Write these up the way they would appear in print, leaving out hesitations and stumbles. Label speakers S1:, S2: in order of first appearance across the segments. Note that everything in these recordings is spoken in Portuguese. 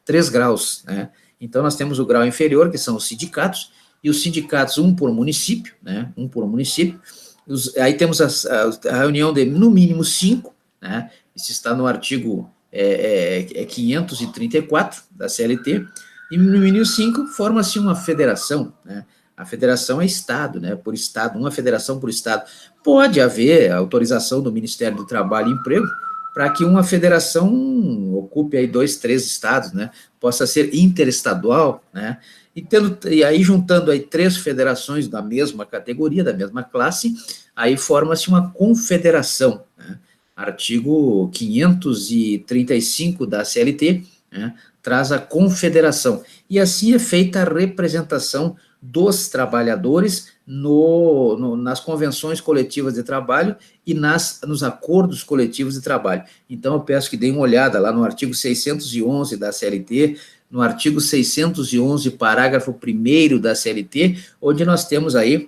S1: 3 graus, né? Então, nós temos o grau inferior, que são os sindicatos, e os sindicatos, um por município, né? Um por município. Aí temos a reunião de, no mínimo, 5, né? Isso está no artigo 534 da CLT, e no mínimo 5 forma-se uma federação, né? A federação é Estado, né? Por Estado, uma federação por Estado. Pode haver autorização do Ministério do Trabalho e Emprego para que uma federação ocupe aí 2, 3 estados, né? Possa ser interestadual, né? E aí, juntando aí 3 federações da mesma categoria, da mesma classe, aí forma-se uma confederação, né? Artigo 535 da CLT, né? Traz a confederação. E assim é feita a representação dos trabalhadores nas convenções coletivas de trabalho e nos acordos coletivos de trabalho. Então, eu peço que deem uma olhada lá no artigo 611 da CLT, no artigo 611, parágrafo 1º da CLT, onde nós temos aí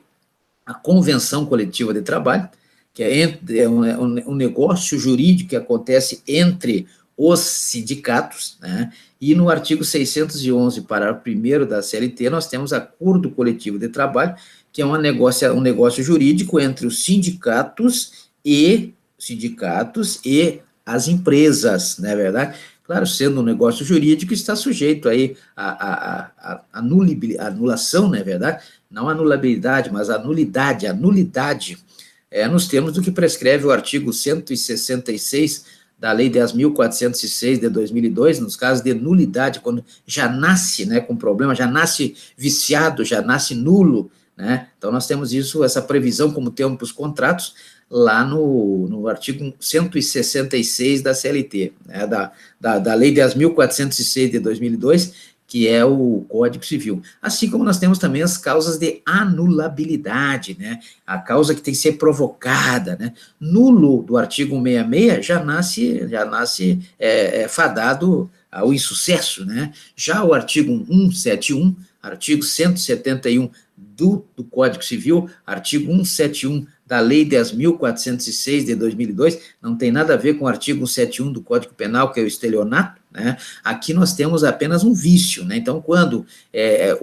S1: a convenção coletiva de trabalho, que é um negócio jurídico que acontece entre os sindicatos, né? E no artigo 611, parágrafo 1º da CLT, nós temos acordo coletivo de trabalho, que é um negócio jurídico entre os sindicatos e as empresas, não é verdade? Claro, sendo um negócio jurídico, está sujeito aí a anulação, não é verdade? Não a anulabilidade, mas a nulidade, nos termos do que prescreve o artigo 166 da Lei 10.406 de 2002, nos casos de nulidade, quando já nasce, né, com problema, já nasce viciado, já nasce nulo, né? Então, nós temos essa previsão, como temos para os contratos, lá no artigo 166 da CLT, né, da Lei 10.406 de 2002, que é o Código Civil. Assim como nós temos também as causas de anulabilidade, né? A causa que tem que ser provocada, né? Nulo do artigo 166 já nasce fadado ao insucesso, né? Já o artigo 171, artigo 171 do Código Civil, artigo 171 da Lei 10.406 de 2002, não tem nada a ver com o artigo 171 do Código Penal, que é o estelionato, né? Aqui nós temos apenas um vício, né? Então, quando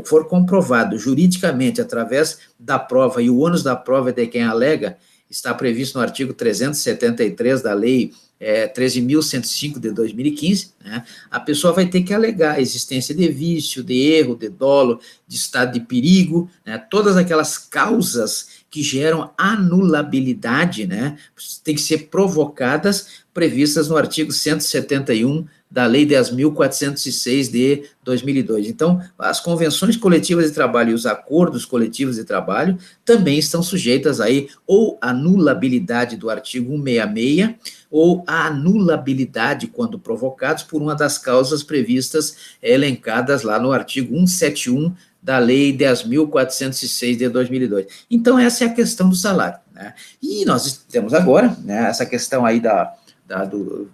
S1: for comprovado juridicamente, através da prova, e o ônus da prova é de quem alega, está previsto no artigo 373 da Lei 13.105 de 2015, né? A pessoa vai ter que alegar a existência de vício, de erro, de dolo, de estado de perigo, né? Todas aquelas causas que geram anulabilidade, né? Tem que ser provocadas, previstas no artigo 171 da Lei 10.406 de 2002. Então, as convenções coletivas de trabalho e os acordos coletivos de trabalho também estão sujeitas aí ou à anulabilidade do artigo 166 ou à anulabilidade quando provocados por uma das causas previstas, elencadas lá no artigo 171 da Lei 10.406 de 2002. Então, essa é a questão do salário, né? E nós temos agora, né, essa questão aí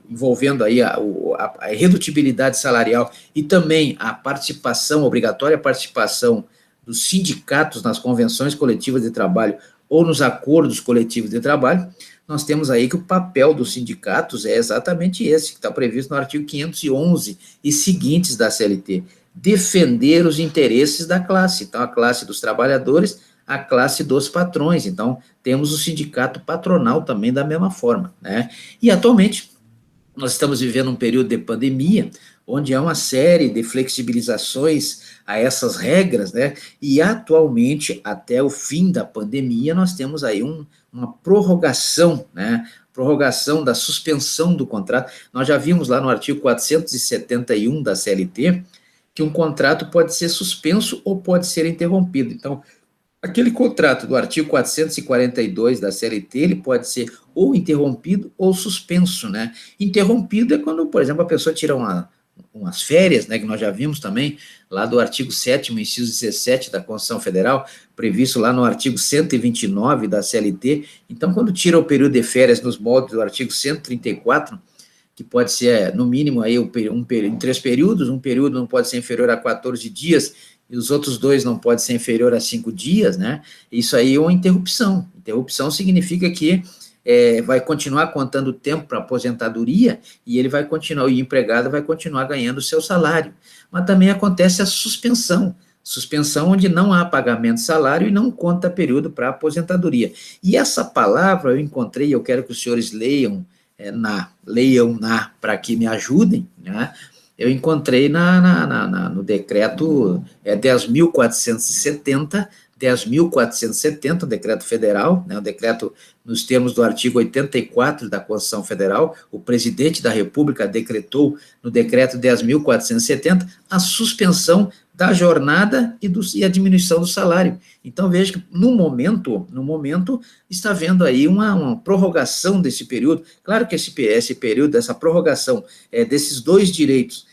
S1: envolvendo aí a redutibilidade salarial e também a participação, obrigatória participação dos sindicatos nas convenções coletivas de trabalho ou nos acordos coletivos de trabalho. Nós temos aí que o papel dos sindicatos é exatamente esse, que está previsto no artigo 511 e seguintes da CLT, defender os interesses da classe, então a classe dos trabalhadores, a classe dos patrões. Então, temos o sindicato patronal também da mesma forma, né? E, atualmente, nós estamos vivendo um período de pandemia, onde há uma série de flexibilizações a essas regras, né? E, atualmente, até o fim da pandemia, nós temos aí uma prorrogação, né? Prorrogação da suspensão do contrato. Nós já vimos lá no artigo 471 da CLT, que um contrato pode ser suspenso ou pode ser interrompido. Então, aquele contrato do artigo 442 da CLT, ele pode ser ou interrompido ou suspenso, né? Interrompido é quando, por exemplo, a pessoa tira umas férias, né, que nós já vimos também, lá do artigo 7º, inciso 17 da Constituição Federal, previsto lá no artigo 129 da CLT. Então, quando tira o período de férias nos moldes do artigo 134, que pode ser, no mínimo, aí, em 3 períodos, um período não pode ser inferior a 14 dias, e os outros 2 não podem ser inferior a 5 dias, né? Isso aí é uma interrupção. Interrupção significa que vai continuar contando tempo para aposentadoria e ele vai continuar, o empregado vai continuar ganhando o seu salário. Mas também acontece a suspensão onde não há pagamento de salário e não conta período para aposentadoria. E essa palavra eu encontrei, eu quero que os senhores leiam para que me ajudem, né? Eu encontrei no decreto 10.470, decreto federal, né, o decreto nos termos do artigo 84 da Constituição Federal, o presidente da República decretou no decreto 10.470 a suspensão da jornada e a diminuição do salário. Então, veja que, no momento, está havendo aí uma prorrogação desse período. Claro que esse período, essa prorrogação desses dois direitos,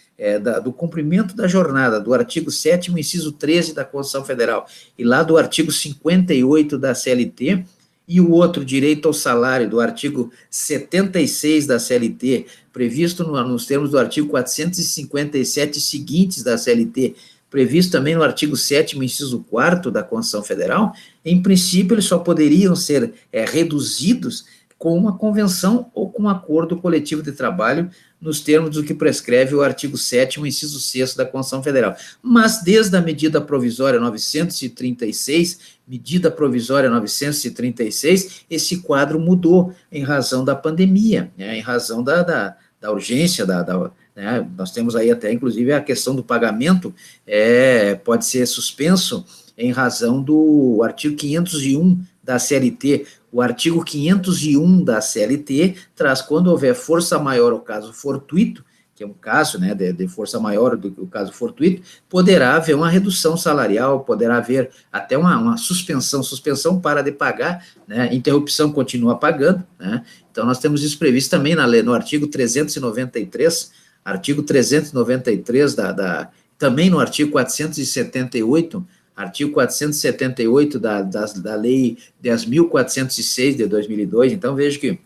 S1: do cumprimento da jornada, do artigo 7º, inciso 13 da Constituição Federal, e lá do artigo 58 da CLT, e o outro direito ao salário, do artigo 76 da CLT, previsto nos termos do artigo 457 seguintes da CLT, previsto também no artigo 7º, inciso 4º da Constituição Federal, em princípio, eles só poderiam ser reduzidos com uma convenção ou com um acordo coletivo de trabalho, nos termos do que prescreve o artigo 7º, inciso 6º da Constituição Federal. Mas, desde a medida provisória 936, esse quadro mudou em razão da pandemia, né, em razão da urgência, né, nós temos aí até, inclusive, a questão do pagamento pode ser suspenso em razão do artigo 501 da CLT. O artigo 501 da CLT traz, quando houver força maior ou caso fortuito, que é um caso, né, de força maior do que o caso fortuito, poderá haver uma redução salarial, poderá haver até uma suspensão para de pagar, né, interrupção continua pagando, né. Então, nós temos isso previsto também no artigo 393, também no artigo 478, da Lei 10.406 de 2002, então veja que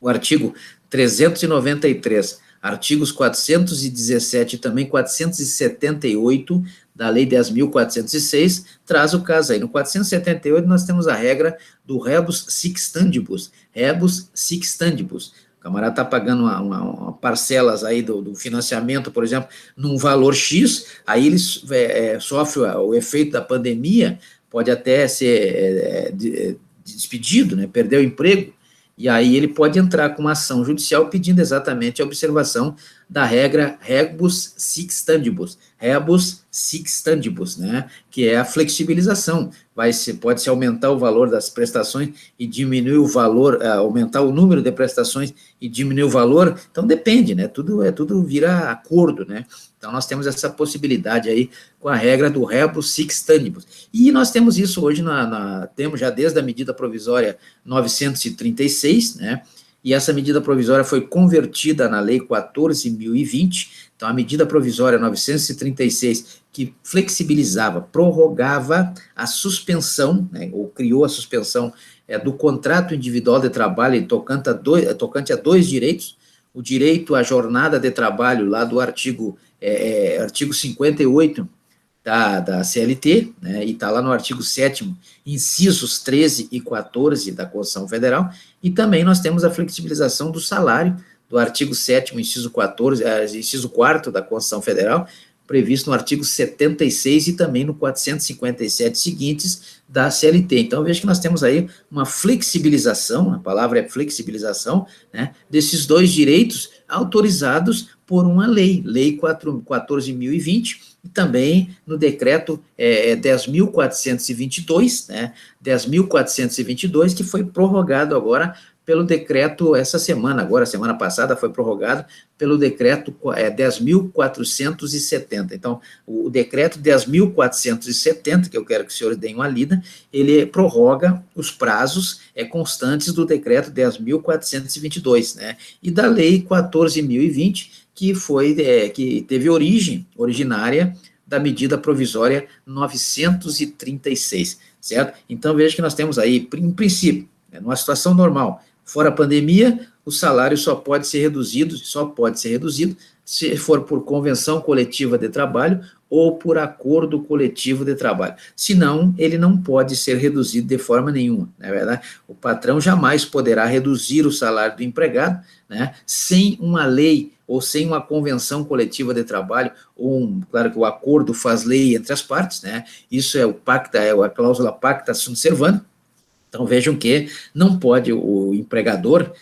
S1: o artigo 393, artigos 417 e também 478 da Lei 10.406, traz o caso aí. No 478 nós temos a regra do rebus sic stantibus, o camarada está pagando uma parcelas aí do financiamento, por exemplo, num valor X, aí ele sofre o efeito da pandemia, pode até ser despedido, né, perder o emprego, e aí ele pode entrar com uma ação judicial pedindo exatamente a observação da regra rebus sic stantibus, né, que é a flexibilização. Pode-se aumentar o valor das prestações e diminuir o valor, aumentar o número de prestações e diminuir o valor, então depende, né, tudo vira acordo, né. Então, nós temos essa possibilidade aí com a regra do rebus sic stantibus. E nós temos isso hoje, temos já desde a medida provisória 936, né, e essa medida provisória foi convertida na Lei 14.020, então a medida provisória 936, que flexibilizava, prorrogava a suspensão, né, ou criou a suspensão do contrato individual de trabalho tocante a dois direitos, o direito à jornada de trabalho lá do artigo 58 da CLT, né, e está lá no artigo 7º, incisos 13 e 14 da Constituição Federal, e também nós temos a flexibilização do salário, do artigo 7º, inciso 4º da Constituição Federal, previsto no artigo 76 e também no 457 seguintes da CLT. Então, veja que nós temos aí uma flexibilização, a palavra é flexibilização, né, desses dois direitos autorizados por uma lei 14.020, e também no decreto 10.422, né, 10.422, que foi prorrogado agora pelo decreto essa semana, semana passada foi prorrogado pelo decreto 10.470. Então, o decreto 10.470, que eu quero que os senhores deem uma lida, ele prorroga os prazos constantes do decreto 10.422, né, e da lei 14.020, que teve originária da medida provisória 936, certo? Então, veja que nós temos aí, em princípio, numa situação normal, fora a pandemia, o salário só pode ser reduzido se for por convenção coletiva de trabalho ou por acordo coletivo de trabalho. Senão, ele não pode ser reduzido de forma nenhuma, não é verdade? O patrão jamais poderá reduzir o salário do empregado, né, sem uma lei ou sem uma convenção coletiva de trabalho, claro que o acordo faz lei entre as partes, né? Isso é o pacta, é a cláusula pacta sunt servanda. Então, vejam que não pode o empregador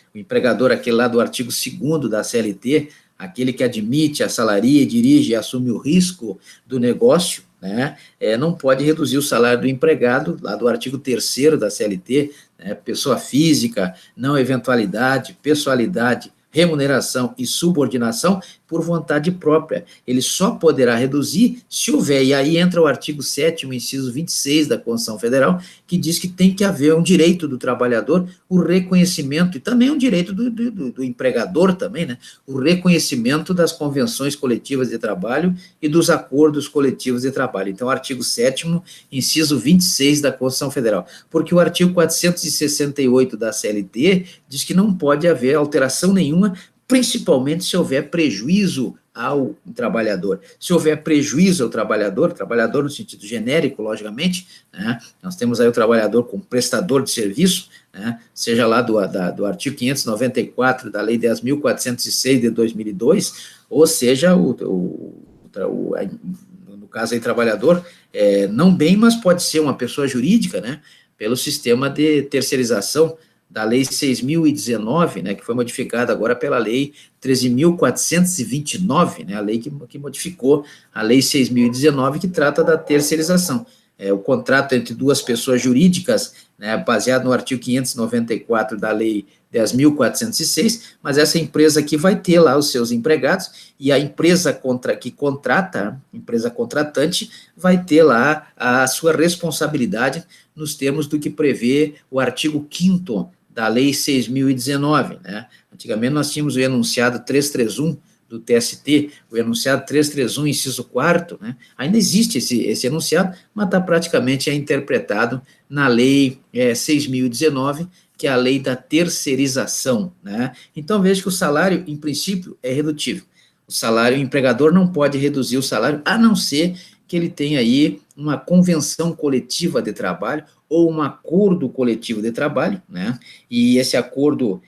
S1: aquele lá do artigo 2º da CLT, aquele que admite, assalaria, dirige e assume o risco do negócio, né, não pode reduzir o salário do empregado, lá do artigo 3º da CLT, né, pessoa física, não eventualidade, pessoalidade, remuneração e subordinação por vontade própria. Ele só poderá reduzir se houver, e aí entra o artigo 7º, inciso 26 da Constituição Federal, que diz que tem que haver um direito do trabalhador, o reconhecimento, e também um direito do empregador também, né, o reconhecimento das convenções coletivas de trabalho e dos acordos coletivos de trabalho. Então, artigo 7º, inciso 26 da Constituição Federal, porque o artigo 468 da CLT diz que não pode haver alteração nenhuma, principalmente se houver prejuízo ao trabalhador. Se houver prejuízo ao trabalhador no sentido genérico, logicamente, né, nós temos aí o trabalhador como prestador de serviço, né, seja lá do artigo 594 da Lei 10.406 de 2002, ou seja, no caso aí, trabalhador, não bem, mas pode ser uma pessoa jurídica, né, pelo sistema de terceirização da Lei 6.019, né, que foi modificada agora pela Lei 13.429, né, a lei que modificou a Lei 6.019, que trata da terceirização. O contrato entre duas pessoas jurídicas, né, baseado no artigo 594 da Lei 10.406, mas essa empresa aqui vai ter lá os seus empregados, e a empresa que contrata, empresa contratante, vai ter lá a sua responsabilidade nos termos do que prevê o artigo 5º da Lei 6.019, né? Antigamente nós tínhamos o enunciado 331 do TST, o enunciado 331, inciso 4º, né? Ainda existe esse enunciado, mas está praticamente interpretado na Lei 6.019, que é a lei da terceirização, né? Então, veja que o salário, em princípio, é redutível. O empregador não pode reduzir o salário, a não ser que ele tenha aí uma convenção coletiva de trabalho ou um acordo coletivo de trabalho, né? E esse acordo,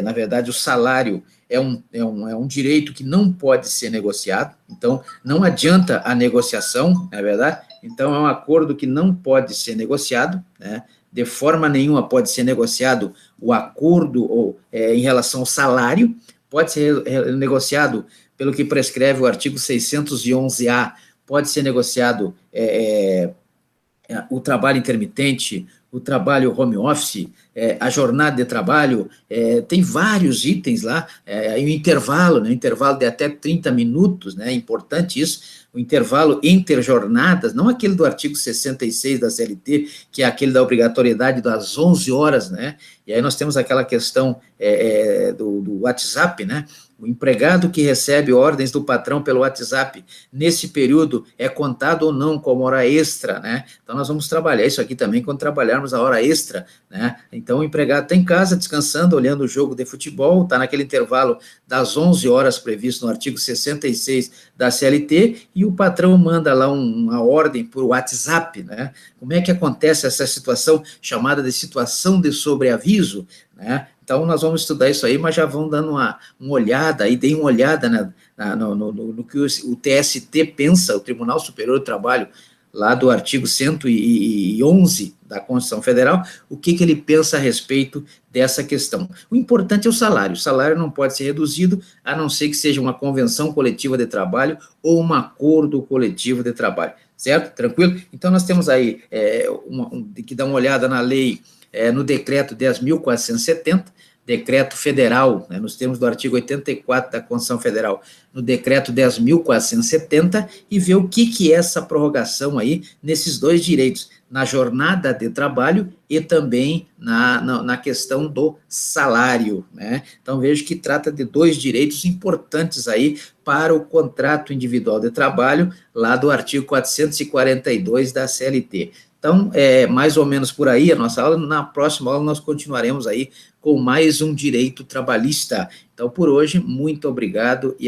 S1: na verdade, o salário é um direito que não pode ser negociado, então não adianta a negociação, não é verdade? Então é um acordo que não pode ser negociado, né? De forma nenhuma pode ser negociado o acordo em relação ao salário, pode ser negociado pelo que prescreve o artigo 611-A, pode ser negociado o trabalho intermitente, o trabalho home office, a jornada de trabalho, tem vários itens lá, o intervalo, né, intervalo de até 30 minutos, né, é importante isso, o intervalo entre jornadas, não aquele do artigo 66 da CLT, que é aquele da obrigatoriedade das 11 horas, né, e aí nós temos aquela questão do WhatsApp, né, o empregado que recebe ordens do patrão pelo WhatsApp, nesse período, é contado ou não como hora extra, né? Então, nós vamos trabalhar isso aqui também quando trabalharmos a hora extra, né? Então, o empregado está em casa, descansando, olhando o jogo de futebol, está naquele intervalo das 11 horas previsto no artigo 66 da CLT, e o patrão manda lá uma ordem por WhatsApp, né? Como é que acontece essa situação chamada de situação de sobreaviso, né? Então, nós vamos estudar isso aí, mas já vão dando uma olhada aí, deem uma olhada no que o TST pensa, o Tribunal Superior do Trabalho, lá do artigo 111 da Constituição Federal, o que ele pensa a respeito dessa questão. O importante é o salário não pode ser reduzido, a não ser que seja uma convenção coletiva de trabalho ou um acordo coletivo de trabalho, certo? Tranquilo? Então, nós temos aí que dar uma olhada na lei, no decreto 10.470, decreto federal, né, nos termos do artigo 84 da Constituição Federal, no decreto 10.470, e ver o que é essa prorrogação aí nesses dois direitos, na jornada de trabalho e também na questão do salário, né? Então, vejo que trata de dois direitos importantes aí para o contrato individual de trabalho, lá do artigo 442 da CLT. Então, mais ou menos por aí a nossa aula. Na próxima aula nós continuaremos aí com mais um direito trabalhista. Então, por hoje, muito obrigado e